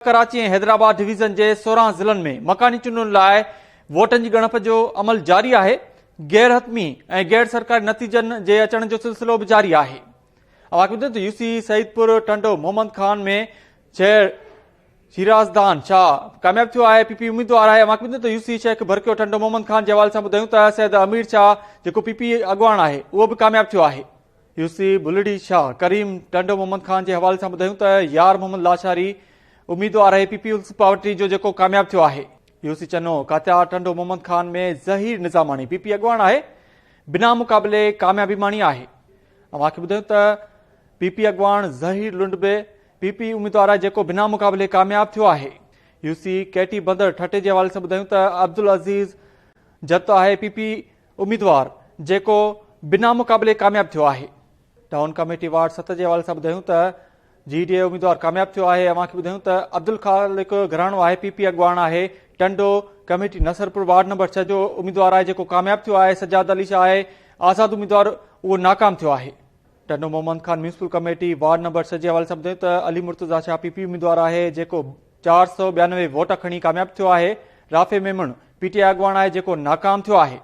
कराची ऐं हैदराबाद डिवीज़न जे 16 ज़िलनि में मकानी चूंडुनि लाइ वोटनि जी ॻणप जो अमल जारी आहे। गैर हतमी ऐं गैर सरकारी नतीजनि जे अचण जो सिलसिलो बि जारी आहे। यूसी सईदपुर टंडो मोहम्मद खान में शहर शिराजदान शाह कामयाब थियो आहे। पीपी उम्मीदवार आहे। यूसी शेख भरकियो टंडो मोहम्मद खान जे हवाले सां ॿुधायूं त सैयद अमीर शाह जेको पीपी अॻवान आहे उहो बि कामयाब थियो आहे। यूसी बुलड़ी शाह करीम टंडो मोहम्मद खान जे हवाले सां ॿुधायूं त यार मोहम्मद लाशारी उम्मीदवार आहे पीपल्स पार्टी जो जेको कामयाब थियो आहे। यूसी चनो कात्या टंडो मोहम्मद खान में ज़हीर निज़ामानी पीपी अॻवान आहे, बिना मुक़ाबले कामयाबी माणी आहे। अव्हांखे ॿुधायूं त पीपी अॻवान ज़हीर लुंड बि पीपी उम्मीदवार आहे जेको बिना मुक़ाबले कामयाब थियो आहे। यूसी कैटी बंदर ठटे जे हवाले सां ॿुधायूं त अब्दुल अज़ीज़ जत आहे पीपी उम्मीदवार जेको बिना मुक़ाबले कामयाब थियो आहे। टाउन कमेटी वार्ड 7 जे हवाले सां ॿुधायूं त जीडीए उम्मीदवार कामयाब थियो आहे। अव्हांखे ॿुधायूं त अब्दुल खालिक घराणो आहे पीपी अॻवान आहे। Tando committee Nasarpur ward number 6 जो उम्मीदवार आहे जेको कामयाब थियो आहे। सजाद अली शाह आहे आज़ाद उम्मीदवार, उहो नाकाम थियो आहे। Tando Mohammad Khan municipal committee ward number 6 जे हवाले सां ॿुधायूं त अली मुर्तज़ा शाह पीपी उम्मीदवार आहे जेको 492 वोट खणी कामयाब थियो आहे। राफ़े मेमन पीटीआई अॻवान आहे जेको नाकाम थियो आहे।